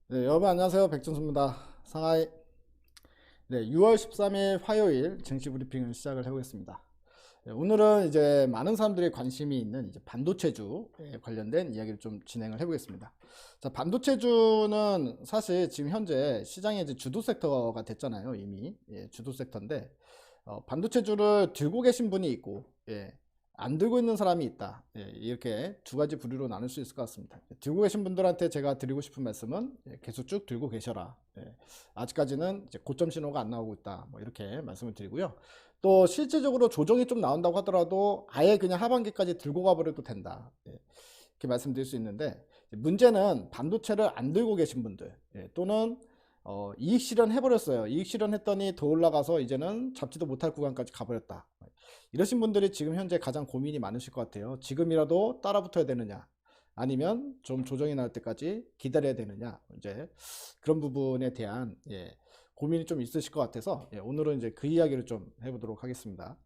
네, 여러분 안녕하세요. 백준수입니다. 상하이. 네, 6월 13일 화요일 증시 브리핑을 시작을 해보겠습니다. 네, 오늘은 이제 많은 사람들이 관심이 있는 이제 반도체주에 관련된 이야기를 좀 진행을 해보겠습니다. 자, 반도체주는 사실 지금 현재 시장의 이제 주도 섹터가 됐잖아요. 이미 주도 섹터인데 반도체주를 들고 계신 분이 있고 안 들고 있는 사람이 있다. 이렇게 두 가지 부류로 나눌 수 있을 것 같습니다. 들고 계신 분들한테 제가 드리고 싶은 말씀은 계속 쭉 들고 계셔라. 아직까지는 이제 고점 신호가 안 나오고 있다. 뭐 이렇게 말씀을 드리고요. 또 실질적으로 조정이 좀 나온다고 하더라도 아예 그냥 하반기까지 들고 가버려도 된다. 이렇게 말씀드릴 수 있는데 문제는 반도체를 안 들고 계신 분들 또는 이익 실현 해버렸어요. 이익 실현 했더니 더 올라가서 이제는 잡지도 못할 구간까지 가버렸다. 이러신 분들이 지금 현재 가장 고민이 많으실 것 같아요. 지금이라도 따라 붙어야 되느냐, 아니면 좀 조정이 나올 때까지 기다려야 되느냐, 이제 그런 부분에 대한 고민이 좀 있으실 것 같아서 오늘은 이제 그 이야기를 좀 해보도록 하겠습니다.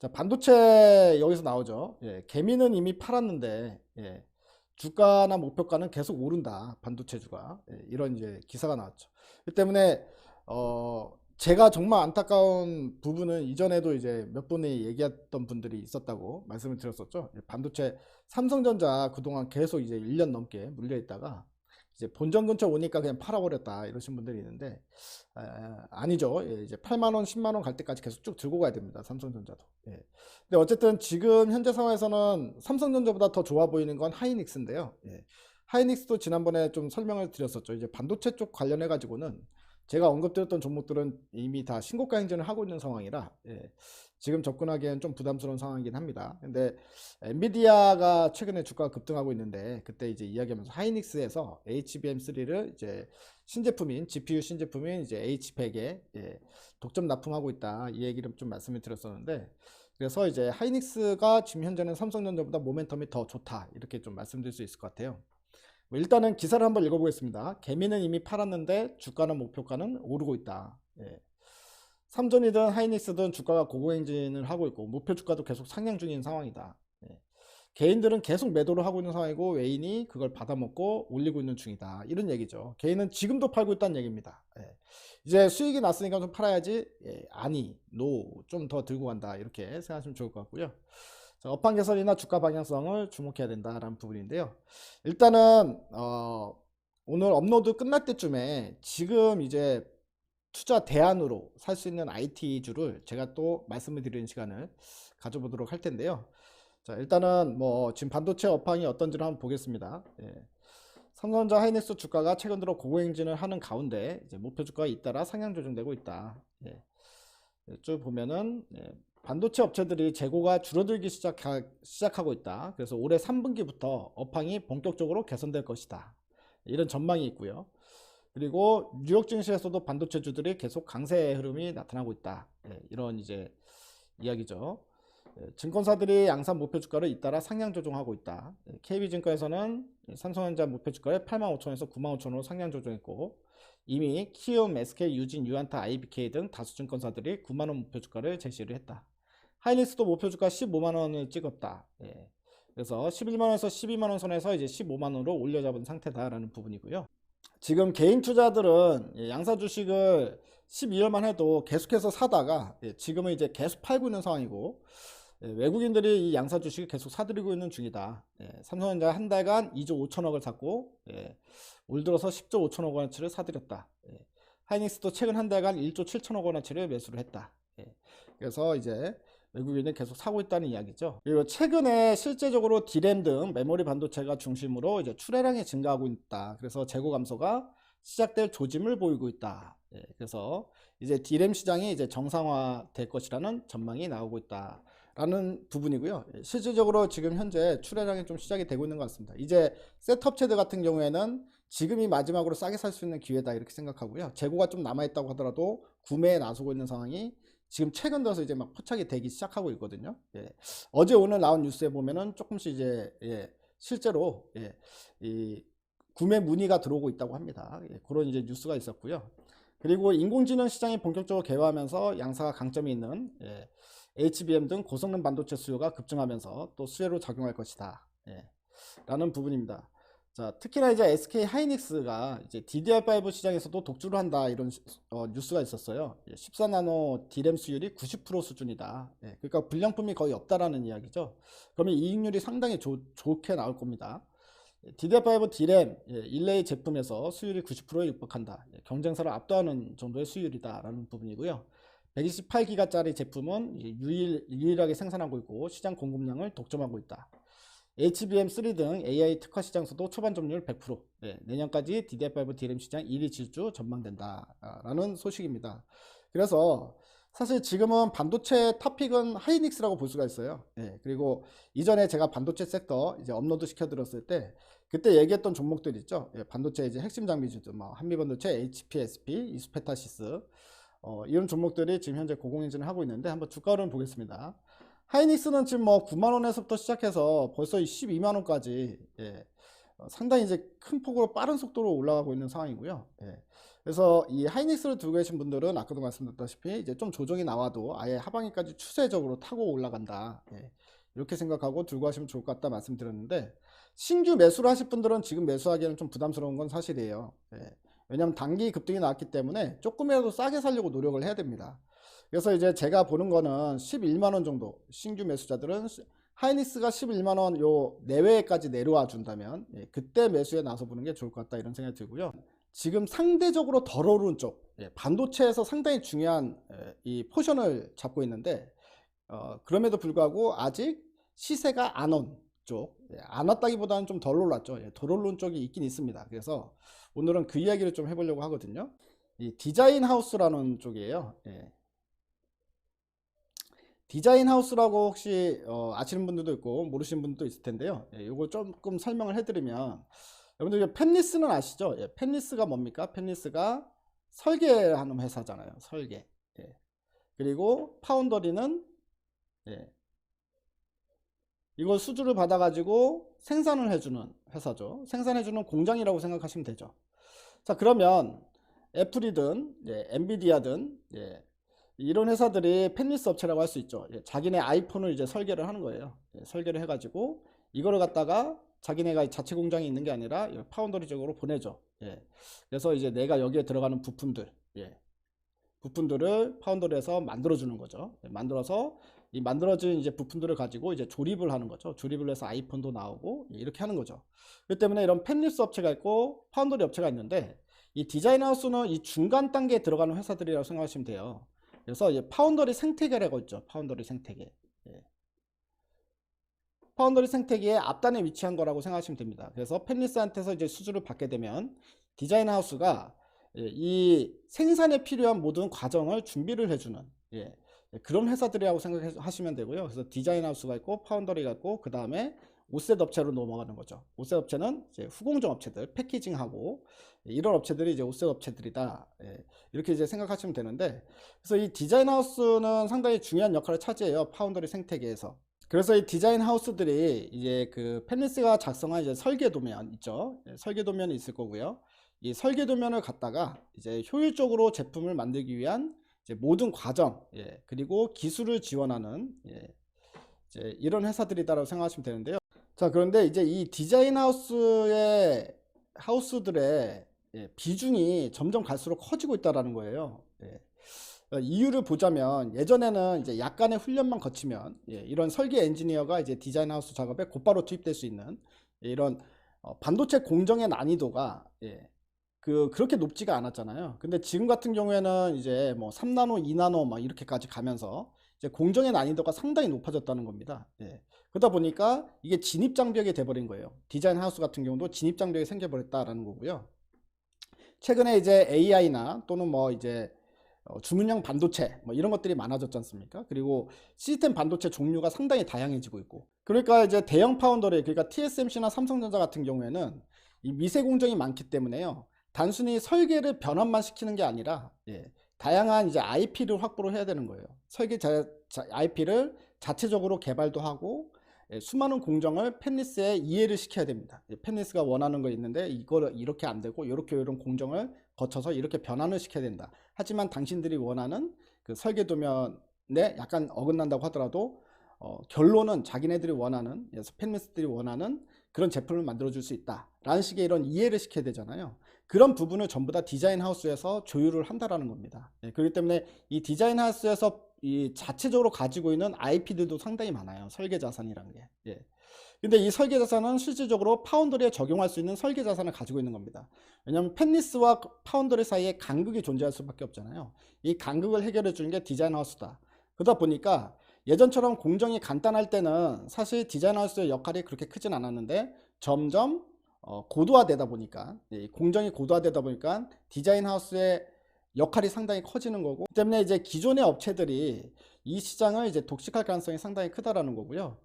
자, 반도체 여기서 나오죠. 개미는 이미 팔았는데 주가나 목표가는 계속 오른다. 반도체주가 이런 이제 기사가 나왔죠. 그 때문에 제가 정말 안타까운 부분은 이전에도 이제 몇 분이 얘기했던 분들이 있었다고 말씀을 드렸었죠. 반도체 삼성전자 그동안 계속 이제 1년 넘게 물려 있다가 이제 본전 근처 오니까 그냥 팔아버렸다 이러신 분들이 있는데 아니죠. 이제 8만 원, 10만 원 갈 때까지 계속 쭉 들고 가야 됩니다. 삼성전자도. 근데 어쨌든 지금 현재 상황에서는 삼성전자보다 더 좋아 보이는 건 하이닉스인데요. 하이닉스도 지난번에 좀 설명을 드렸었죠. 이제 반도체 쪽 관련해 가지고는 제가 언급드렸던 종목들은 이미 다 신고가 행진을 하고 있는 상황이라 지금 접근하기엔 좀 부담스러운 상황이긴 합니다. 근데 엔비디아가 최근에 주가가 급등하고 있는데 그때 이제 이야기하면서 하이닉스에서 HBM3를 이제 신제품인 GPU 신제품인 이제 H100에 독점 납품하고 있다 이 얘기를 좀 말씀을 드렸었는데 그래서 이제 하이닉스가 지금 현재는 삼성전자보다 모멘텀이 더 좋다 이렇게 좀 말씀드릴 수 있을 것 같아요. 뭐 일단은 기사를 한번 읽어보겠습니다. 개미는 이미 팔았는데 주가는 목표가는 오르고 있다. 삼전이든 하이닉스든 주가가 고공행진을 하고 있고 목표 주가도 계속 상향 중인 상황이다. 개인들은 계속 매도를 하고 있는 상황이고 외인이 그걸 받아먹고 올리고 있는 중이다. 이런 얘기죠. 개인은 지금도 팔고 있다는 얘기입니다. 이제 수익이 났으니까 좀 팔아야지. 아니, 노, 좀 더 들고 간다. 이렇게 생각하시면 좋을 것 같고요. 자, 업황 개선이나 주가 방향성을 주목해야 된다라는 부분인데요. 일단은 오늘 업로드 끝날 때쯤에 지금 이제 투자 대안으로 살 수 있는 IT주를 제가 또 말씀을 드리는 시간을 가져보도록 할 텐데요. 자, 일단은 뭐 지금 반도체 업황이 어떤지를 한번 보겠습니다. 삼성전자 하이닉스 주가가 최근 들어 고공행진을 하는 가운데 이제 목표 주가가 잇따라 상향 조정되고 있다. 쭉 보면은 반도체 업체들이 재고가 줄어들기 시작하고 있다. 그래서 올해 3분기부터 업황이 본격적으로 개선될 것이다. 이런 전망이 있고요. 그리고 뉴욕 증시에서도 반도체주들이 계속 강세의 흐름이 나타나고 있다. 이런 이제 이야기죠. 증권사들이 양산 목표 주가를 잇따라 상향 조정하고 있다. KB증권에서는 삼성전자 목표 주가를 85,000원에서 95,000원으로 상향 조정했고 이미 키움, SK, 유진, 유안타, IBK 등 다수 증권사들이 9만원 목표 주가를 제시를 했다. 하이닉스도 목표 주가 15만원을 찍었다. 그래서 11만원에서 12만원 선에서 이제 15만원으로 올려잡은 상태다라는 부분이고요. 지금 개인 투자들은 양사 주식을 12월만 해도 계속해서 사다가 지금은 이제 계속 팔고 있는 상황이고 외국인들이 이 양사 주식을 계속 사들이고 있는 중이다. 삼성전자 한 달간 2조 5천억을 샀고 올 들어서 10조 5천억 원어치를 사들였다. 하이닉스도 최근 한 달간 1조 7천억 원어치를 매수를 했다. 그래서 이제 외국인은 계속 사고 있다는 이야기죠. 그리고 최근에 실제적으로 D램 등 메모리 반도체가 중심으로 이제 출하량이 증가하고 있다. 그래서 재고 감소가 시작될 조짐을 보이고 있다. 그래서 이제 D램 시장이 이제 정상화 될 것이라는 전망이 나오고 있다. 라는 부분이고요. 실질적으로 지금 현재 출하량이 좀 시작이 되고 있는 것 같습니다. 이제 셋업체들 같은 경우에는 지금이 마지막으로 싸게 살 수 있는 기회다 이렇게 생각하고요. 재고가 좀 남아있다고 하더라도 구매에 나서고 있는 상황이 지금 최근 들어서 이제 막 포착이 되기 시작하고 있거든요. 어제 오늘 나온 뉴스에 보면은 조금씩 이제 실제로 이 구매 문의가 들어오고 있다고 합니다. 그런 이제 뉴스가 있었고요. 그리고 인공지능 시장이 본격적으로 개화하면서 양사가 강점이 있는 HBM 등 고성능 반도체 수요가 급증하면서 또 수혜로 작용할 것이다. 라는 부분입니다. 자, 특히나 이제 SK 하이닉스가 이제 DDR5 시장에서도 독주를 한다 이런 뉴스가 있었어요. 14나노 D램 수율이 90% 수준이다. 그러니까 불량품이 거의 없다라는 이야기죠. 그러면 이익률이 상당히 좋게 나올 겁니다. DDR5 D램 일레이 제품에서 수율이 90%에 육박한다. 경쟁사를 압도하는 정도의 수율이다라는 부분이고요. 128기가짜리 제품은 유일하게 생산하고 있고 시장 공급량을 독점하고 있다. HBM3 등 AI 특화 시장에서도 초반 점유율 100%, 내년까지 DDR5 D램 시장 1위 질주 전망된다라는 소식입니다. 그래서 사실 지금은 반도체 탑픽은 하이닉스라고 볼 수가 있어요. 그리고 이전에 제가 반도체 섹터 이제 업로드 시켜드렸을 때 그때 얘기했던 종목들 있죠. 반도체 이제 핵심 장비주들, 뭐 한미반도체, HPSP, 이스페타시스 이런 종목들이 지금 현재 고공행진을 하고 있는데 한번 주가를 보겠습니다. 하이닉스는 지금 뭐 9만원에서부터 시작해서 벌써 12만원까지 상당히 이제 큰 폭으로 빠른 속도로 올라가고 있는 상황이고요. 그래서 이 하이닉스를 두고 계신 분들은 아까도 말씀드렸다시피 이제 좀 조정이 나와도 아예 하방위까지 추세적으로 타고 올라간다. 이렇게 생각하고 들고 하시면 좋을 것 같다 말씀드렸는데, 신규 매수를 하실 분들은 지금 매수하기에는 좀 부담스러운 건 사실이에요. 왜냐하면 단기 급등이 나왔기 때문에 조금이라도 싸게 살려고 노력을 해야 됩니다. 그래서 이제 제가 보는 거는 11만원 정도, 신규 매수자들은 하이닉스가 11만원 요 내외까지 내려와 준다면 그때 매수에 나서 보는 게 좋을 것 같다 이런 생각이 들고요. 지금 상대적으로 덜 오른 쪽, 반도체에서 상당히 중요한 이 포션을 잡고 있는데 그럼에도 불구하고 아직 시세가 안 온 쪽, 안 왔다기보다는 좀 덜 올랐죠. 덜 오른 쪽이 있긴 있습니다. 그래서 오늘은 그 이야기를 좀 해보려고 하거든요. 이 디자인 하우스라는 쪽이에요. 디자인 하우스라고 혹시 아시는 분들도 있고 모르시는 분들도 있을 텐데요. 이거 조금 설명을 해드리면, 여러분들 펜리스는 아시죠? 펜리스가 뭡니까? 펜리스가 설계하는 회사잖아요. 설계. 그리고 파운더리는 이걸 수주를 받아 가지고 생산을 해주는 회사죠. 생산해주는 공장이라고 생각하시면 되죠. 자, 그러면 애플이든 엔비디아든 이런 회사들이 펜리스 업체라고 할 수 있죠. 자기네 아이폰을 이제 설계를 하는 거예요. 설계를 해가지고 이거를 갖다가 자기네가 자체 공장이 있는 게 아니라 파운더리 쪽으로 보내죠. 그래서 이제 내가 여기에 들어가는 부품들을 파운더리에서 만들어주는 거죠. 만들어서 이 만들어진 이제 부품들을 가지고 이제 조립을 하는 거죠. 조립을 해서 아이폰도 나오고 이렇게 하는 거죠. 그렇기 때문에 이런 펜리스 업체가 있고 파운더리 업체가 있는데, 이 디자인 하우스는 이 중간 단계에 들어가는 회사들이라고 생각하시면 돼요. 그래서 파운더리 생태계라고 있죠. 파운더리 생태계. 파운더리 생태계의 앞단에 위치한 거라고 생각하시면 됩니다. 그래서 펜리스한테서 이제 수주를 받게 되면 디자인 하우스가 이 생산에 필요한 모든 과정을 준비를 해주는 그런 회사들이라고 생각하시면 되고요. 그래서 디자인 하우스가 있고 파운더리가 있고 그 다음에 오셋 업체로 넘어가는 거죠. 오셋 업체는 이제 후공정 업체들, 패키징하고 이런 업체들이 이제 오셋 업체들이다. 이렇게 이제 생각하시면 되는데, 그래서 이 디자인 하우스는 상당히 중요한 역할을 차지해요. 파운더리 생태계에서. 그래서 이 디자인 하우스들이 이제 그 펜리스가 작성한 이제 설계 도면 있죠. 설계 도면이 있을 거고요. 이 설계 도면을 갖다가 이제 효율적으로 제품을 만들기 위한 이제 모든 과정, 그리고 기술을 지원하는 이제 이런 회사들이다라고 생각하시면 되는데요. 자, 그런데 이제 이 디자인 하우스들의 비중이 점점 갈수록 커지고 있다라는 거예요. 이유를 보자면, 예전에는 이제 약간의 훈련만 거치면 이런 설계 엔지니어가 이제 디자인 하우스 작업에 곧바로 투입될 수 있는 이런 반도체 공정의 난이도가 그렇게 높지가 않았잖아요. 근데 지금 같은 경우에는 이제 뭐 3나노, 2나노 막 이렇게까지 가면서 이제 공정의 난이도가 상당히 높아졌다는 겁니다. 그러다 보니까 이게 진입장벽이 돼버린 거예요. 디자인 하우스 같은 경우도 진입장벽이 생겨버렸다라는 거고요. 최근에 이제 AI나 또는 뭐 이제 주문형 반도체 뭐 이런 것들이 많아졌지 않습니까? 그리고 시스템 반도체 종류가 상당히 다양해지고 있고, 그러니까 이제 대형 파운더리, 그러니까 TSMC나 삼성전자 같은 경우에는 이 미세 공정이 많기 때문에요, 단순히 설계를 변환만 시키는 게 아니라 다양한 이제 IP를 확보를 해야 되는 거예요. 설계 IP를 자체적으로 개발도 하고 수많은 공정을 펜리스에 이해를 시켜야 됩니다. 펜리스가 원하는 거 있는데 이거를 이렇게 안 되고 이렇게 이런 공정을 거쳐서 이렇게 변환을 시켜야 된다. 하지만 당신들이 원하는 그 설계 도면에 약간 어긋난다고 하더라도 결론은 자기네들이 원하는, 펜리스들이 원하는 그런 제품을 만들어 줄 수 있다 라는 식의 이런 이해를 시켜야 되잖아요. 그런 부분을 전부 다 디자인 하우스에서 조율을 한다라는 겁니다. 그렇기 때문에 이 디자인 하우스에서 이 자체적으로 가지고 있는 IP들도 상당히 많아요. 설계 자산이라는 게. 근데 이 설계 자산은 실질적으로 파운드리에 적용할 수 있는 설계 자산을 가지고 있는 겁니다. 왜냐하면 펜리스와 파운드리 사이에 간극이 존재할 수밖에 없잖아요. 이 간극을 해결해 주는 게 디자인 하우스다. 그러다 보니까 예전처럼 공정이 간단할 때는 사실 디자인 하우스의 역할이 그렇게 크진 않았는데 점점 고도화되다 보니까, 공정이 고도화되다 보니까 디자인 하우스의 역할이 상당히 커지는 거고, 그 때문에 이제 기존의 업체들이 이 시장을 이제 독식할 가능성이 상당히 크다라는 거고요.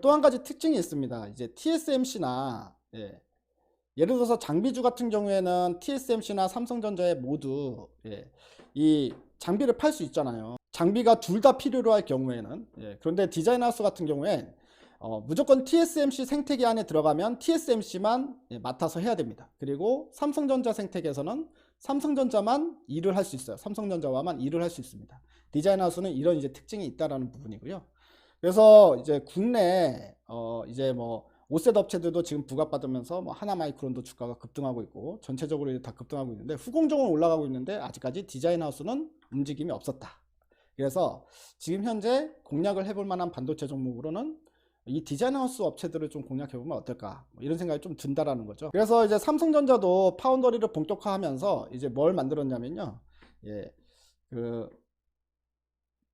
또 한 가지 특징이 있습니다. 이제 TSMC나 예를 들어서 장비주 같은 경우에는 TSMC나 삼성전자에 모두 이 장비를 팔 수 있잖아요. 장비가 둘 다 필요로 할 경우에는. 그런데 디자인 하우스 같은 경우엔 무조건 TSMC 생태계 안에 들어가면 TSMC만 맡아서 해야 됩니다. 그리고 삼성전자 생태계에서는 삼성전자만 일을 할 수 있어요. 삼성전자와만 일을 할 수 있습니다. 디자인 하우스는 이런 이제 특징이 있다라는 부분이고요. 그래서 이제 국내 이제 뭐 5셋 업체들도 지금 부각받으면서 뭐 하나마이크론도 주가가 급등하고 있고 전체적으로 다 급등하고 있는데 후공정은 올라가고 있는데 아직까지 디자인 하우스는 움직임이 없었다. 그래서 지금 현재 공략을 해볼 만한 반도체 종목으로는 이 디자인 하우스 업체들을 좀 공략해보면 어떨까, 뭐 이런 생각이 좀 든다라는 거죠. 그래서 이제 삼성전자도 파운더리를 본격화하면서 이제 뭘 만들었냐면요, 그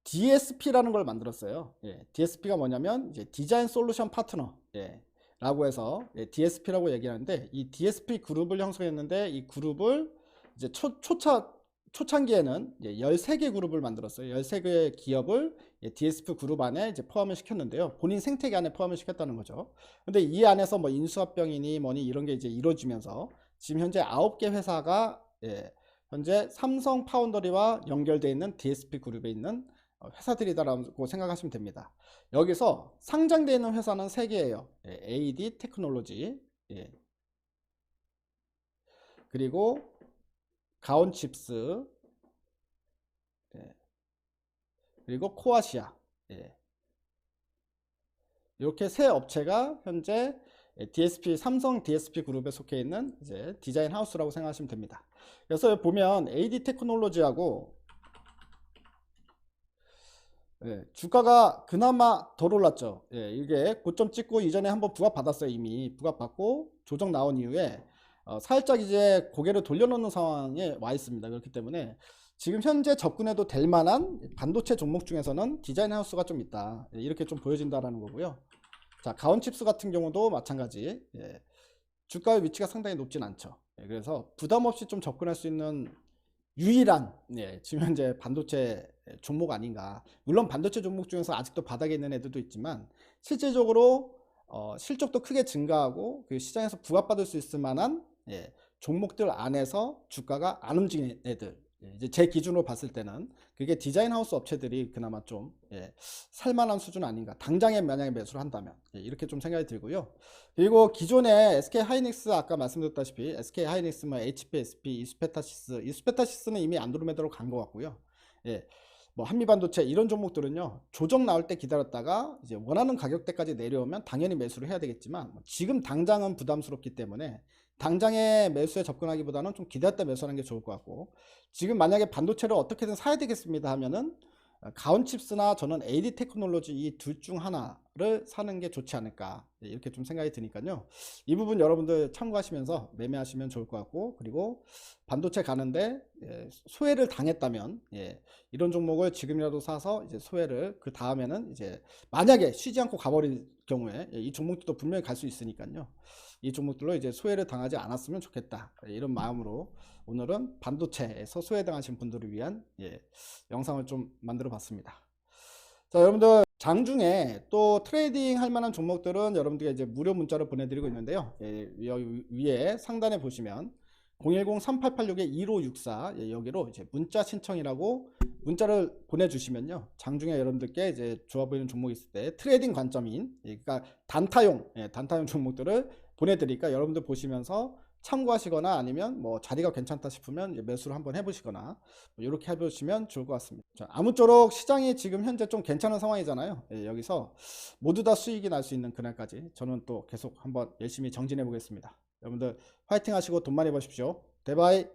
DSP라는 걸 만들었어요. DSP가 뭐냐면 이제 디자인 솔루션 파트너 라고 해서 DSP라고 얘기하는데, 이 DSP 그룹을 형성했는데 이 그룹을 이제 초창기에는 13개 그룹을 만들었어요. 13개의 기업을 DSP 그룹 안에 이제 포함을 시켰는데요. 본인 생태계 안에 포함을 시켰다는 거죠. 근데 이 안에서 뭐 인수합병이니 뭐니 이런 게 이제 이루어지면서 지금 현재 9개 회사가 현재 삼성 파운더리와 연결되어 있는 DSP 그룹에 있는 회사들이다라고 생각하시면 됩니다. 여기서 상장되어 있는 회사는 3개예요. AD 테크놀로지, 그리고 가온칩스, 그리고 코아시아. 이렇게 세 업체가 현재 DSP, 삼성 DSP 그룹에 속해 있는 이제 디자인 하우스라고 생각하시면 됩니다. 그래서 보면 AD 테크놀로지하고 주가가 그나마 덜 올랐죠. 이게 고점 찍고 이전에 한번 부각받았어요. 이미 부각받고 조정 나온 이후에 살짝 이제 고개를 돌려놓는 상황에 와 있습니다. 그렇기 때문에 지금 현재 접근해도 될 만한 반도체 종목 중에서는 디자인 하우스가 좀 있다, 이렇게 좀 보여진다라는 거고요. 자, 가온칩스 같은 경우도 마찬가지, 주가의 위치가 상당히 높진 않죠. 그래서 부담 없이 좀 접근할 수 있는 유일한 지금 현재 반도체 종목 아닌가. 물론 반도체 종목 중에서 아직도 바닥에 있는 애들도 있지만 실질적으로 실적도 크게 증가하고 그 시장에서 부각받을 수 있을 만한 종목들 안에서 주가가 안 움직이는 애들, 이제 제 기준으로 봤을 때는 그게 디자인 하우스 업체들이 그나마 좀 살만한 수준 아닌가, 당장에 만약에 매수를 한다면, 이렇게 좀 생각이 들고요. 그리고 기존에 SK 하이닉스, 아까 말씀드렸다시피 SK 하이닉스, 뭐 HPSP, 이스페타시스는 이미 안드로메다로 간 것 같고요. 뭐 한미반도체 이런 종목들은요, 조정 나올 때 기다렸다가 이제 원하는 가격대까지 내려오면 당연히 매수를 해야 되겠지만, 지금 당장은 부담스럽기 때문에 당장에 매수에 접근하기보다는 좀 기다렸다 매수하는 게 좋을 것 같고, 지금 만약에 반도체를 어떻게든 사야 되겠습니다 하면은 가온칩스나 저는 AD 테크놀로지 이 둘 중 하나를 사는 게 좋지 않을까, 이렇게 좀 생각이 드니까요. 이 부분 여러분들 참고하시면서 매매하시면 좋을 것 같고, 그리고 반도체 가는데 소외를 당했다면 이런 종목을 지금이라도 사서 이제 소외를, 그 다음에는 이제 만약에 쉬지 않고 가버릴 경우에 이 종목들도 분명히 갈 수 있으니까요. 이 종목들로 이제 소외를 당하지 않았으면 좋겠다, 이런 마음으로 오늘은 반도체에서 소외당하신 분들을 위한 영상을 좀 만들어 봤습니다. 자, 여러분들 장중에 또 트레이딩 할 만한 종목들은 여러분들께 이제 무료 문자로 보내드리고 있는데요. 여기 위에 상단에 보시면 010-3886-1564 여기로 이제 문자 신청이라고 문자를 보내주시면요, 장중에 여러분들께 이제 좋아 보이는 종목이 있을 때 트레이딩 관점인, 그러니까 단타용 종목들을 보내드리니까 여러분들 보시면서 참고하시거나 아니면 뭐 자리가 괜찮다 싶으면 이제 매수를 한번 해보시거나 뭐 이렇게 해보시면 좋을 것 같습니다. 자, 아무쪼록 시장이 지금 현재 좀 괜찮은 상황이잖아요. 예, 여기서 모두 다 수익이 날 수 있는 그날까지 저는 또 계속 한번 열심히 정진해 보겠습니다. 여러분들 화이팅 하시고 돈 많이 버십시오. 대바이.